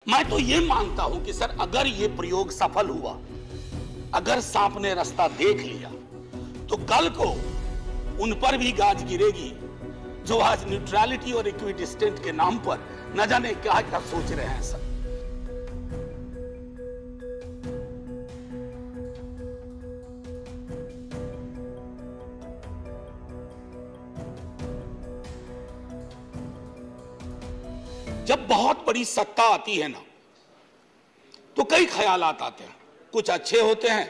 मैं तो ये मानता हूं कि सर अगर ये प्रयोग सफल हुआ, अगर सांप ने रास्ता देख लिया, तो कल को उन पर भी गाज गिरेगी जो आज न्यूट्रलिटी और इक्विडिस्टेंट के नाम पर न जाने क्या क्या सोच रहे हैं सर। जब बहुत बड़ी सत्ता आती है ना, तो कई ख्यालात आते हैं, कुछ अच्छे होते हैं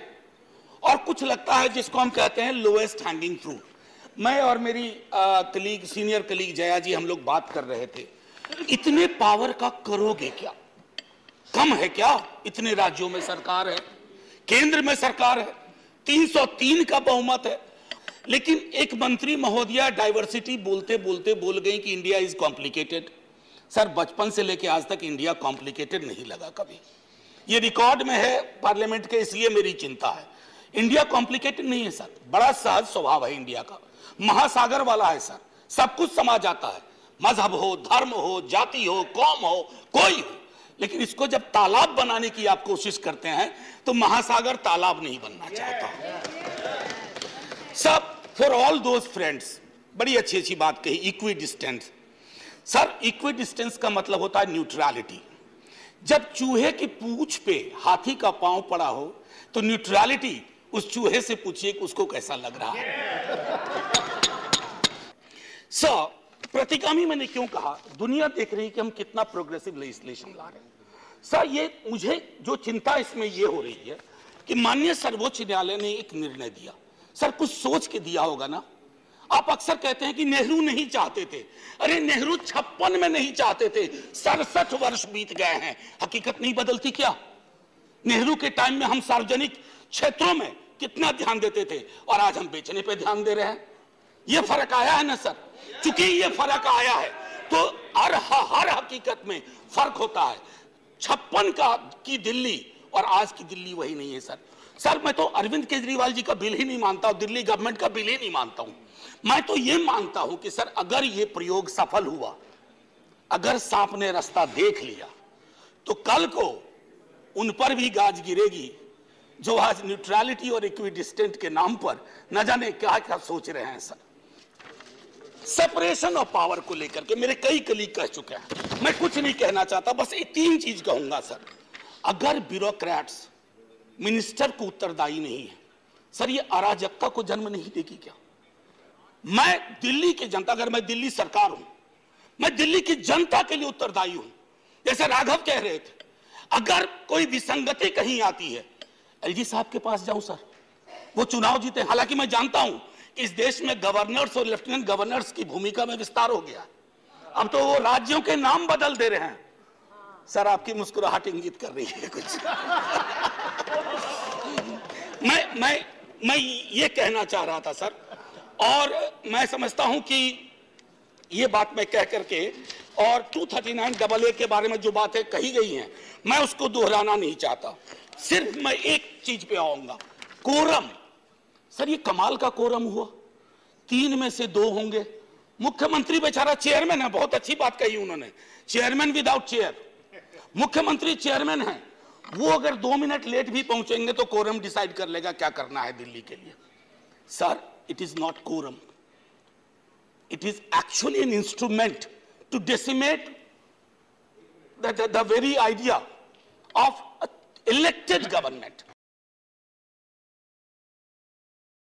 और कुछ लगता है जिसको हम कहते हैं लोएस्ट हैंगिंग फ्रूट। मैं और मेरी कलीग, सीनियर कलीग जया जी, हम लोग बात कर रहे थे, इतने पावर का करोगे क्या? कम है क्या? इतने राज्यों में सरकार है, केंद्र में सरकार है, 303 का बहुमत है। लेकिन एक मंत्री महोदया डाइवर्सिटी बोलते बोलते बोल गई कि इंडिया इज कॉम्प्लिकेटेड। सर, बचपन से लेके आज तक इंडिया कॉम्प्लिकेटेड नहीं लगा कभी। ये रिकॉर्ड में है पार्लियामेंट के, इसलिए मेरी चिंता है। इंडिया कॉम्प्लिकेटेड नहीं है सर, बड़ा सहज स्वभाव है इंडिया का, महासागर वाला है सर, सब कुछ समा जाता है, मजहब हो, धर्म हो, जाति हो, कौम हो, कोई हो। लेकिन इसको जब तालाब बनाने की आप कोशिश करते हैं तो महासागर तालाब नहीं बनना चाहता। सब फॉर ऑल दोज फ्रेंड्स, बड़ी अच्छी अच्छी बात कही, इक्विडिस्टेंस। सर, इक्विडिस्टेंस का मतलब होता है न्यूट्रलिटी। जब चूहे की पूंछ पे हाथी का पांव पड़ा हो तो न्यूट्रलिटी, उस चूहे से पूछिए कि उसको कैसा लग रहा है। सर, प्रतिगामी मैंने क्यों कहा? दुनिया देख रही है कि हम कितना प्रोग्रेसिव लेजिस्लेशन ला रहे हैं। सर, ये मुझे जो चिंता इसमें ये हो रही है कि माननीय सर्वोच्च न्यायालय ने एक निर्णय दिया। सर, कुछ सोच के दिया होगा ना। आप अक्सर कहते हैं कि नेहरू नहीं चाहते थे। अरे, नेहरू 56 में नहीं चाहते थे, 67 वर्ष बीत गए हैं, हकीकत नहीं बदलती क्या? नेहरू के टाइम में हम सार्वजनिक क्षेत्रों में कितना ध्यान देते थे और आज हम बेचने पे ध्यान दे रहे हैं। ये फर्क आया है ना सर। चूंकि ये फर्क आया है तो हर हकीकत में फर्क होता है। 56 की दिल्ली और आज की दिल्ली वही नहीं है सर। सर, मैं तो अरविंद केजरीवाल जी का बिल ही नहीं मानता हूं, दिल्ली गवर्नमेंट का बिल ही नहीं मानता हूं। मैं तो ये मानता हूं कि सर अगर ये प्रयोग सफल हुआ, अगर सांप ने रास्ता देख लिया, तो कल को उन पर भी गाज गिरेगी जो आज न्यूट्रलिटी और इक्विडिस्टेंट के नाम पर न जाने क्या क्या सोच रहे हैं सर। सेपरेशन ऑफ पावर को लेकर के मेरे कई कलीग कह चुके हैं, मैं कुछ नहीं कहना चाहता, बस ये 3 चीज कहूंगा सर। अगर ब्यूरोक्रेट्स मिनिस्टर को उत्तरदायी नहीं है सर, ये अराजकता को जन्म नहीं देगी क्या? मैं दिल्ली की जनता, अगर मैं दिल्ली सरकार हूं, मैं दिल्ली की जनता के लिए उत्तरदायी हूं। जैसे राघव कह रहे थे, अगर कोई विसंगति कहीं आती है, एलजी साहब के पास जाऊं सर, वो चुनाव जीते। हालांकि मैं जानता हूं कि इस देश में गवर्नर्स और लेफ्टिनेंट गवर्नर्स की भूमिका में विस्तार हो गया, अब तो वो राज्यों के नाम बदल दे रहे हैं। सर, आपकी मुस्कुराहट इंगित कर रही है कुछ। मैं ये कहना चाह रहा था सर, और मैं समझता हूं कि ये बात मैं कह करके, और 239AA के बारे में जो बातें कही गई हैं मैं उसको दोहराना नहीं चाहता। सिर्फ मैं एक चीज पे आऊंगा, कोरम। सर, ये कमाल का कोरम हुआ, 3 में से 2 होंगे। मुख्यमंत्री बेचारा चेयरमैन है, बहुत अच्छी बात कही उन्होंने, चेयरमैन विदाउट चेयर। मुख्यमंत्री चेयरमैन है, वो अगर 2 मिनट लेट भी पहुंचेंगे तो कोरम डिसाइड कर लेगा क्या करना है दिल्ली के लिए। Sir, it is not quorum. It is actually an instrument to decimate the very idea of elected government.